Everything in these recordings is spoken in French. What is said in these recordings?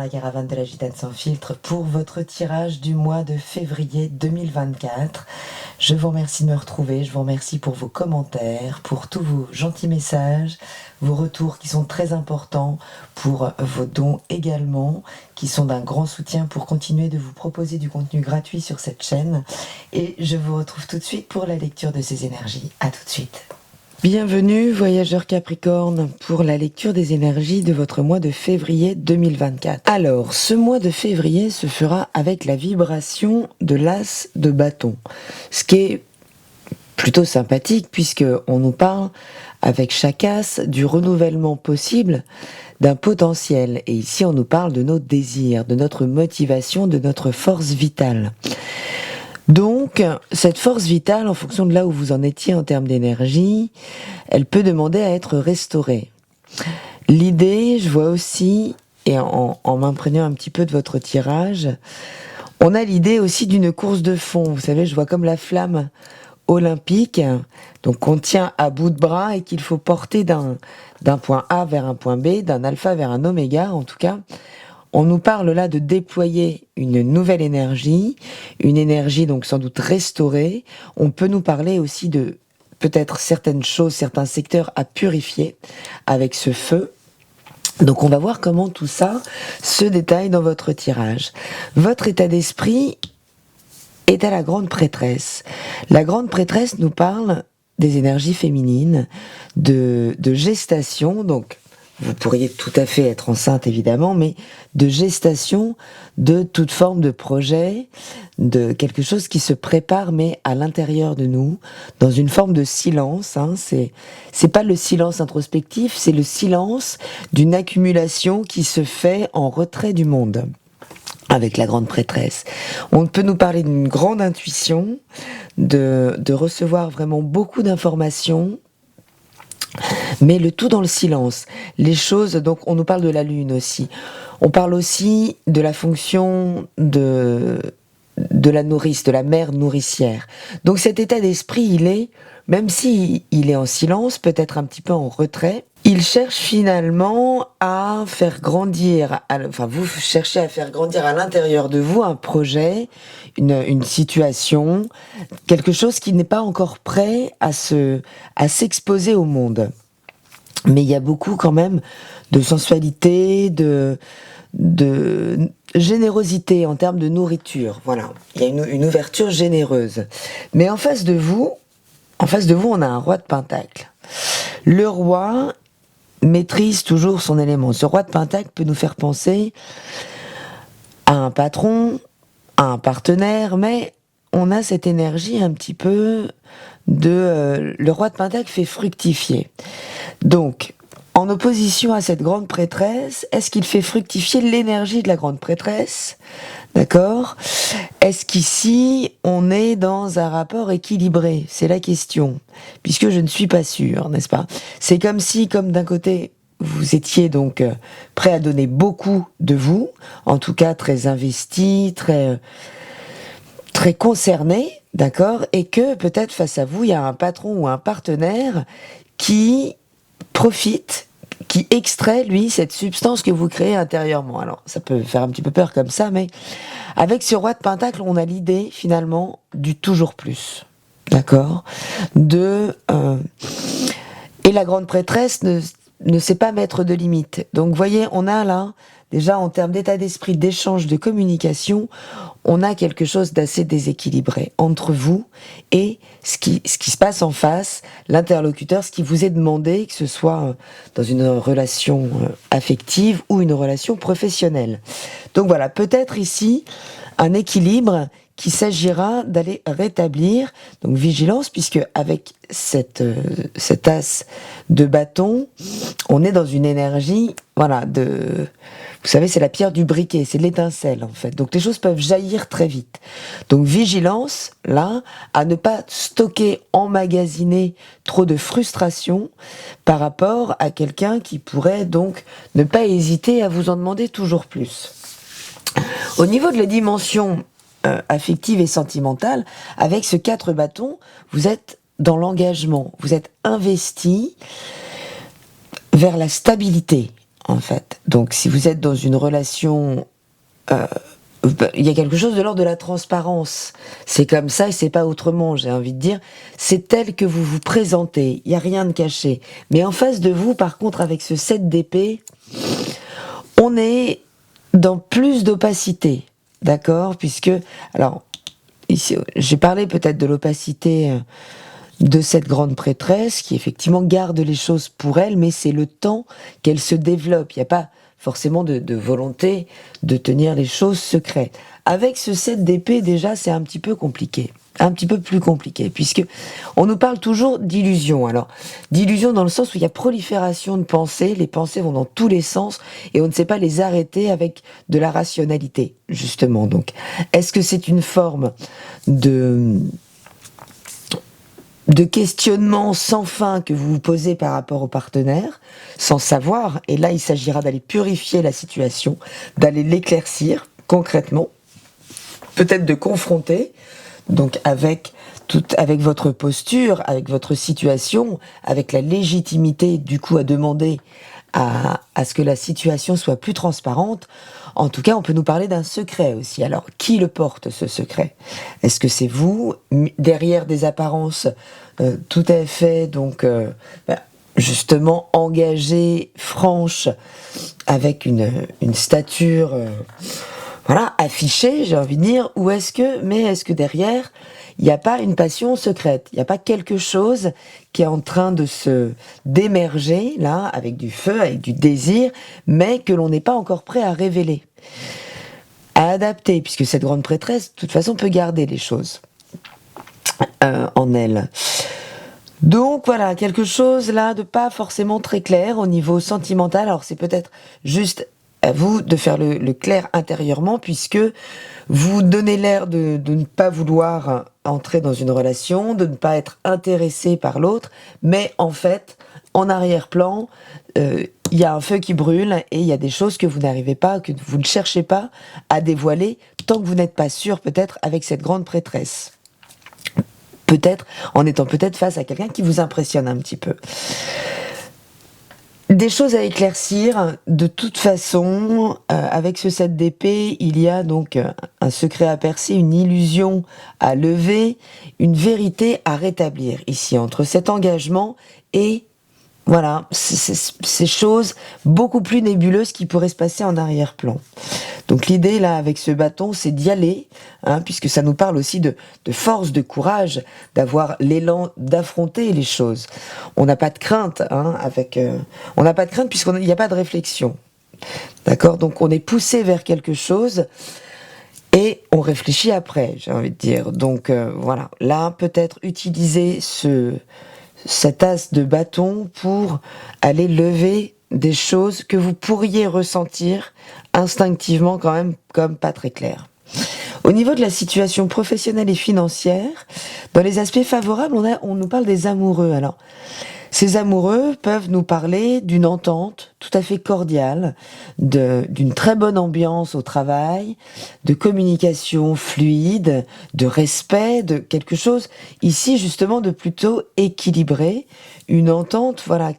la caravane de la Gitane sans filtre pour votre tirage du mois de février 2024. Je vous remercie de me retrouver, je vous remercie pour vos commentaires, pour tous vos gentils messages, vos retours qui sont très importants, pour vos dons également, qui sont d'un grand soutien pour continuer de vous proposer du contenu gratuit sur cette chaîne. Et je vous retrouve tout de suite pour la lecture de ces énergies. À tout de suite. Bienvenue, voyageurs Capricorne, pour la lecture des énergies de votre mois de février 2024. Alors, ce mois de février se fera avec la vibration de l'as de bâton, ce qui est plutôt sympathique puisque on nous parle avec chaque as du renouvellement possible d'un potentiel. Et ici, on nous parle de nos désirs, de notre motivation, de notre force vitale. Donc, cette force vitale, en fonction de là où vous en étiez en termes d'énergie, elle peut demander à être restaurée. L'idée, je vois aussi, et en m'imprégnant un petit peu de votre tirage, on a l'idée aussi d'une course de fond. Vous savez, je vois comme la flamme olympique, donc qu'on tient à bout de bras et qu'il faut porter d'un point A vers un point B, d'un alpha vers un oméga, en tout cas. On nous parle là de déployer une nouvelle énergie, une énergie donc sans doute restaurée. On peut nous parler aussi de peut-être certaines choses, certains secteurs à purifier avec ce feu. Donc on va voir comment tout ça se détaille dans votre tirage. Votre état d'esprit est à la grande prêtresse. La grande prêtresse nous parle des énergies féminines, de gestation, donc vous pourriez tout à fait être enceinte évidemment, mais de gestation de toute forme de projet, de quelque chose qui se prépare mais à l'intérieur de nous, dans une forme de silence. C'est pas le silence introspectif, c'est le silence d'une accumulation qui se fait en retrait du monde. Avec la grande prêtresse, on peut nous parler d'une grande intuition, de recevoir vraiment beaucoup d'informations, mais le tout dans le silence. Les choses, donc on nous parle de la lune aussi. On parle aussi de la fonction de la nourrice, de la mère nourricière. Donc cet état d'esprit, il est, même si il est en silence, peut-être un petit peu en retrait, il cherche finalement à faire grandir, vous cherchez à faire grandir à l'intérieur de vous un projet, une situation, quelque chose qui n'est pas encore prêt à s'exposer au monde. Mais il y a beaucoup quand même de sensualité, de générosité en termes de nourriture. Voilà, il y a une ouverture généreuse. Mais en face de vous, on a un roi de Pentacle. Le roi maîtrise toujours son élément. Ce roi de Pentacle peut nous faire penser à un patron, à un partenaire, mais on a cette énergie un petit peu de... le roi de Pentacle fait fructifier. Donc, en opposition à cette grande prêtresse, est-ce qu'il fait fructifier l'énergie de la grande prêtresse ? D'accord ? Est-ce qu'ici, on est dans un rapport équilibré ? C'est la question, puisque je ne suis pas sûre, n'est-ce pas ? C'est comme si, comme d'un côté, vous étiez donc prêt à donner beaucoup de vous, en tout cas très investi, très concerné, d'accord ? Et que peut-être face à vous, il y a un patron ou un partenaire qui profite, qui extrait, lui, cette substance que vous créez intérieurement. Alors, ça peut faire un petit peu peur comme ça, mais avec ce roi de Pentacle, on a l'idée, finalement, du toujours plus. D'accord ? Et la grande prêtresse ne sait pas mettre de limite. Donc, vous voyez, on a là, déjà, en termes d'état d'esprit, d'échange, de communication, on a quelque chose d'assez déséquilibré entre vous et ce qui se passe en face, l'interlocuteur, ce qui vous est demandé, que ce soit dans une relation affective ou une relation professionnelle. Donc voilà, peut-être ici un équilibre qu'il s'agira d'aller rétablir. Donc vigilance, puisque avec cet as de bâton, on est dans une énergie, voilà, vous savez, c'est la pierre du briquet, c'est l'étincelle en fait. Donc les choses peuvent jaillir très vite. Donc vigilance, là, à ne pas stocker, emmagasiner trop de frustration par rapport à quelqu'un qui pourrait donc ne pas hésiter à vous en demander toujours plus. Au niveau de la dimension affective et sentimentale, avec ce 4 bâtons, vous êtes dans l'engagement, vous êtes investi vers la stabilité. en fait. Donc si vous êtes dans une relation, il y a quelque chose de l'ordre de la transparence. C'est comme ça et c'est pas autrement, j'ai envie de dire. C'est tel que vous vous présentez, il n'y a rien de caché. Mais en face de vous, par contre, avec ce 7 d'épée, on est dans plus d'opacité, d'accord? Puisque, alors, ici, j'ai parlé peut-être de l'opacité de cette grande prêtresse qui effectivement garde les choses pour elle, mais c'est le temps qu'elle se développe. Il n'y a pas forcément de volonté de tenir les choses secrètes. Avec ce 7 d'épée, déjà, c'est un petit peu compliqué. Un petit peu plus compliqué, puisque on nous parle toujours d'illusion. Alors, d'illusion dans le sens où il y a prolifération de pensées, les pensées vont dans tous les sens, et on ne sait pas les arrêter avec de la rationalité, justement. Donc, est-ce que c'est une forme de questionnement sans fin que vous vous posez par rapport au partenaire, sans savoir, et là il s'agira d'aller purifier la situation, d'aller l'éclaircir concrètement, peut-être de confronter, donc avec votre posture, avec votre situation, avec la légitimité du coup à demander à ce que la situation soit plus transparente. En tout cas, on peut nous parler d'un secret aussi. Alors, qui le porte, ce secret? Est-ce que c'est vous, derrière des apparences tout à fait, donc, justement, engagée, franche, avec une stature, voilà, affichée, j'ai envie de dire, ou est-ce que derrière, il n'y a pas une passion secrète, il n'y a pas quelque chose qui est en train de se d'émerger, là, avec du feu, avec du désir, mais que l'on n'est pas encore prêt à révéler, à adapter, puisque cette grande prêtresse, de toute façon, peut garder les choses en elle. Donc voilà, quelque chose là de pas forcément très clair au niveau sentimental. Alors c'est peut-être juste à vous de faire le clair intérieurement, puisque vous donnez l'air de ne pas vouloir entrer dans une relation, de ne pas être intéressé par l'autre, mais en fait, en arrière-plan, il y a un feu qui brûle et il y a des choses que vous n'arrivez pas, que vous ne cherchez pas à dévoiler, tant que vous n'êtes pas sûr peut-être avec cette grande prêtresse. Peut-être, en étant peut-être face à quelqu'un qui vous impressionne un petit peu. Des choses à éclaircir, de toute façon, avec ce 7 d'épée, il y a donc un secret à percer, une illusion à lever, une vérité à rétablir ici, entre cet engagement et, voilà, ces choses beaucoup plus nébuleuses qui pourraient se passer en arrière-plan. Donc l'idée là avec ce bâton, c'est d'y aller, puisque ça nous parle aussi de force, de courage, d'avoir l'élan d'affronter les choses. On n'a pas de crainte, on n'a pas de crainte puisqu'il n'y a pas de réflexion. D'accord? Donc on est poussé vers quelque chose et on réfléchit après, j'ai envie de dire. Donc voilà, là peut-être utiliser cet as de bâton pour aller lever des choses que vous pourriez ressentir instinctivement quand même comme pas très claires. Au niveau de la situation professionnelle et financière, dans les aspects favorables, on nous parle des amoureux. Alors, ces amoureux peuvent nous parler d'une entente tout à fait cordiale, d'une très bonne ambiance au travail, de communication fluide, de respect, de quelque chose ici justement de plutôt équilibré, une entente, voilà,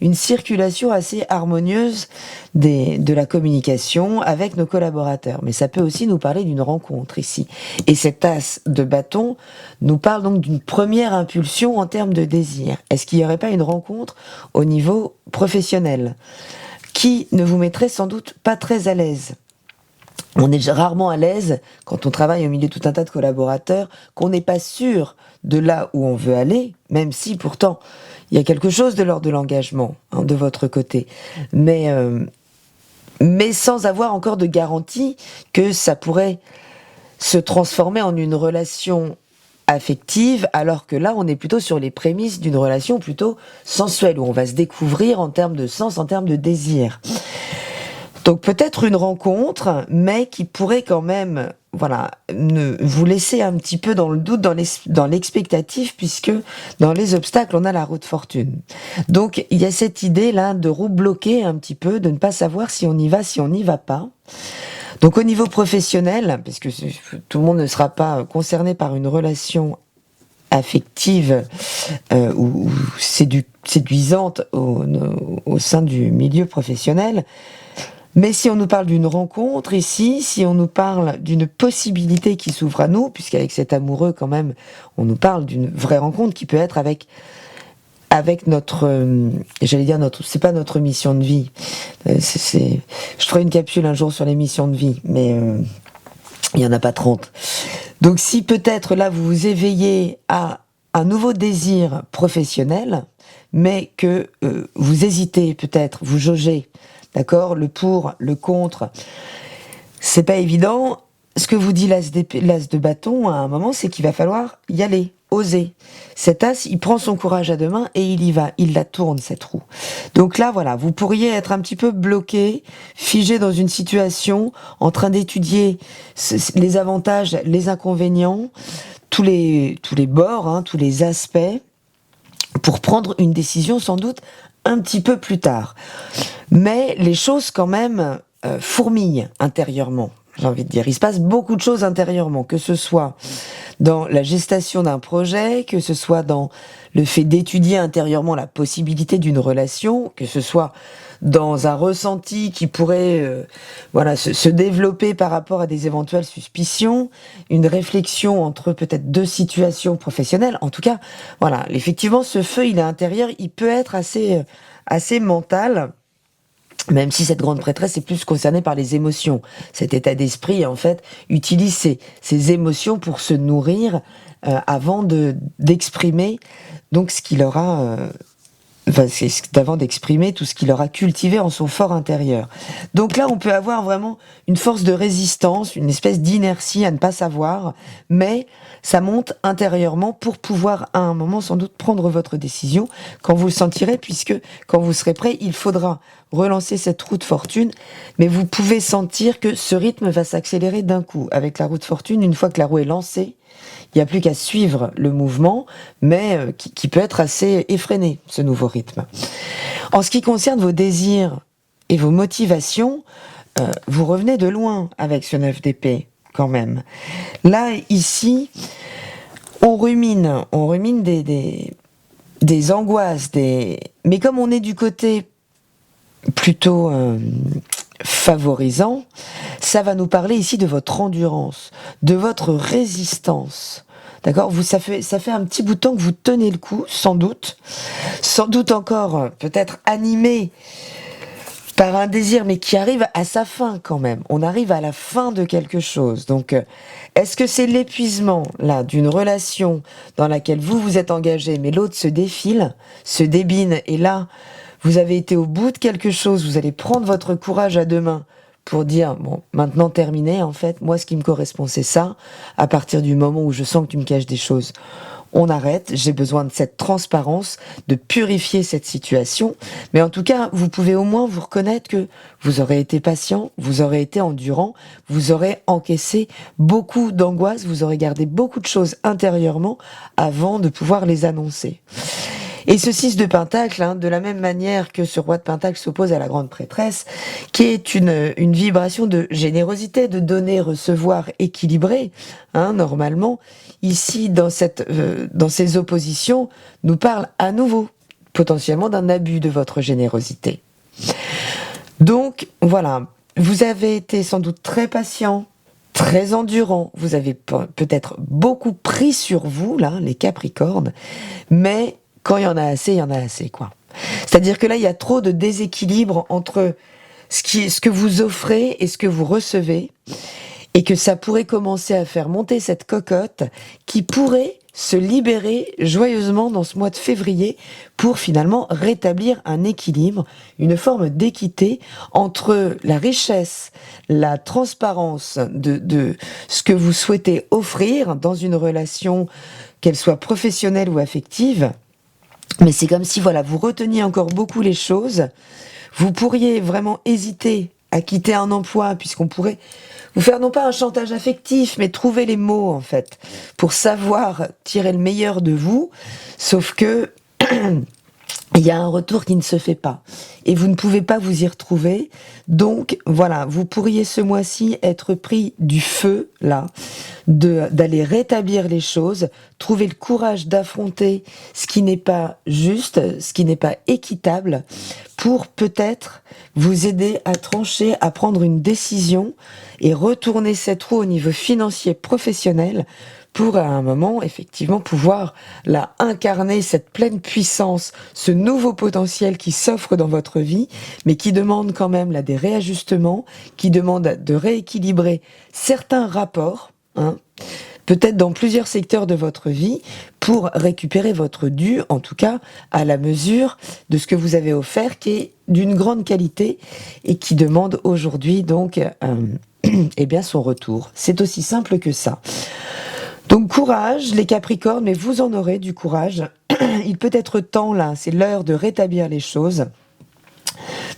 une circulation assez harmonieuse de la communication avec nos collaborateurs. Mais ça peut aussi nous parler d'une rencontre ici. Et cette as de bâton nous parle donc d'une première impulsion en termes de désir. Est-ce qu'il n'y aurait pas une rencontre au niveau professionnel qui ne vous mettrait sans doute pas très à l'aise? On est rarement à l'aise quand on travaille au milieu de tout un tas de collaborateurs, qu'on n'est pas sûr de là où on veut aller, même si pourtant il y a quelque chose de l'ordre de l'engagement de votre côté. Mais sans avoir encore de garantie que ça pourrait se transformer en une relation affective, alors que là, on est plutôt sur les prémices d'une relation plutôt sensuelle, où on va se découvrir en termes de sens, en termes de désir. Donc peut-être une rencontre, mais qui pourrait quand même, voilà, vous laisser un petit peu dans le doute, dans l'expectative, puisque dans les obstacles, on a la roue de fortune. Donc il y a cette idée-là de roue bloquée un petit peu, de ne pas savoir si on y va, si on n'y va pas. Donc au niveau professionnel, parce que tout le monde ne sera pas concerné par une relation affective ou séduisante au sein du milieu professionnel. Mais si on nous parle d'une rencontre ici, si on nous parle d'une possibilité qui s'ouvre à nous, puisqu'avec cet amoureux quand même, on nous parle d'une vraie rencontre qui peut être avec notre, c'est pas notre mission de vie. Je ferai une capsule un jour sur les missions de vie, mais il y en a pas 30. Donc si peut-être là vous vous éveillez à un nouveau désir professionnel, mais que vous hésitez peut-être, vous jaugez, d'accord, le pour, le contre, c'est pas évident. Ce que vous dit l'as de bâton à un moment, c'est qu'il va falloir y aller, oser. Cet as, il prend son courage à deux mains et il y va, il la tourne cette roue. Donc là, voilà, vous pourriez être un petit peu bloqué, figé dans une situation, en train d'étudier les avantages, les inconvénients, tous les bords, hein, tous les aspects, pour prendre une décision sans doute un petit peu plus tard. Mais les choses quand même fourmillent intérieurement. J'ai envie de dire, il se passe beaucoup de choses intérieurement, que ce soit dans la gestation d'un projet, que ce soit dans le fait d'étudier intérieurement la possibilité d'une relation, que ce soit dans un ressenti qui pourrait se développer par rapport à des éventuelles suspicions, une réflexion entre peut-être deux situations professionnelles. En tout cas, voilà, effectivement, ce feu, il est intérieur, il peut être assez mental. Même si cette grande prêtresse est plus concernée par les émotions. Cet état d'esprit, en fait, utilise ses émotions pour se nourrir avant d'exprimer donc ce qu'il aura... d'avant d'exprimer tout ce qu'il aura cultivé en son fort intérieur. Donc là, on peut avoir vraiment une force de résistance, une espèce d'inertie à ne pas savoir, mais ça monte intérieurement pour pouvoir, à un moment, sans doute, prendre votre décision quand vous le sentirez, puisque quand vous serez prêt, il faudra relancer cette roue de fortune, mais vous pouvez sentir que ce rythme va s'accélérer d'un coup. Avec la roue de fortune, une fois que la roue est lancée, il n'y a plus qu'à suivre le mouvement, mais qui peut être assez effréné, ce nouveau rythme. En ce qui concerne vos désirs et vos motivations, vous revenez de loin avec ce 9 d'épée, quand même. Là, ici, on rumine des angoisses, mais comme on est du côté plutôt favorisant, ça va nous parler ici de votre endurance, de votre résistance. D'accord ? Ça fait un petit bout de temps que vous tenez le coup, sans doute encore peut-être animé par un désir, mais qui arrive à sa fin quand même. On arrive à la fin de quelque chose. Donc, est-ce que c'est l'épuisement là d'une relation dans laquelle vous êtes engagé, mais l'autre se défile, se débine, et là, vous avez été au bout de quelque chose, vous allez prendre votre courage à deux mains pour dire, bon, maintenant terminé, en fait, moi ce qui me correspond c'est ça, à partir du moment où je sens que tu me caches des choses, on arrête, j'ai besoin de cette transparence, de purifier cette situation, mais en tout cas, vous pouvez au moins vous reconnaître que vous aurez été patient, vous aurez été endurant, vous aurez encaissé beaucoup d'angoisse, vous aurez gardé beaucoup de choses intérieurement avant de pouvoir les annoncer. Et ce 6 de Pentacle, hein, de la même manière que ce roi de Pentacle s'oppose à la grande prêtresse, qui est une vibration de générosité, de donner, recevoir, équilibré, hein, normalement, ici, dans ces oppositions, nous parle à nouveau, potentiellement, d'un abus de votre générosité. Donc, voilà, vous avez été sans doute très patient, très endurant, vous avez peut-être beaucoup pris sur vous, là, les Capricornes, mais quand il y en a assez, quoi. C'est-à-dire que là, il y a trop de déséquilibre entre ce que vous offrez et ce que vous recevez, et que ça pourrait commencer à faire monter cette cocotte qui pourrait se libérer joyeusement dans ce mois de février pour finalement rétablir un équilibre, une forme d'équité entre la richesse, la transparence de ce que vous souhaitez offrir dans une relation, qu'elle soit professionnelle ou affective. Mais c'est comme si, voilà, vous reteniez encore beaucoup les choses. Vous pourriez vraiment hésiter à quitter un emploi, puisqu'on pourrait vous faire non pas un chantage affectif, mais trouver les mots, en fait, pour savoir tirer le meilleur de vous. Sauf que il y a un retour qui ne se fait pas. Et vous ne pouvez pas vous y retrouver. Donc, voilà, vous pourriez ce mois-ci être pris du feu, là, d'aller rétablir les choses, trouver le courage d'affronter ce qui n'est pas juste, ce qui n'est pas équitable, pour peut-être vous aider à trancher, à prendre une décision et retourner cette roue au niveau financier professionnel pour à un moment effectivement pouvoir là incarner cette pleine puissance, ce nouveau potentiel qui s'offre dans votre vie, mais qui demande quand même là des réajustements, qui demande de rééquilibrer certains rapports, hein, peut-être dans plusieurs secteurs de votre vie, pour récupérer votre dû, en tout cas à la mesure de ce que vous avez offert, qui est d'une grande qualité et qui demande aujourd'hui donc eh bien son retour. C'est aussi simple que ça. Donc courage les Capricornes, mais vous en aurez du courage. Il peut être temps là, c'est l'heure de rétablir les choses.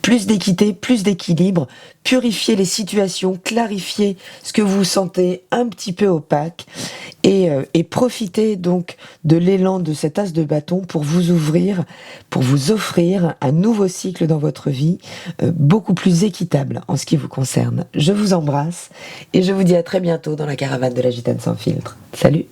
Plus d'équité, plus d'équilibre, purifier les situations, clarifier ce que vous sentez un petit peu opaque et profiter donc de l'élan de cet as de bâton pour vous ouvrir, pour vous offrir un nouveau cycle dans votre vie, beaucoup plus équitable en ce qui vous concerne. Je vous embrasse et je vous dis à très bientôt dans la caravane de la Gitane sans filtre. Salut!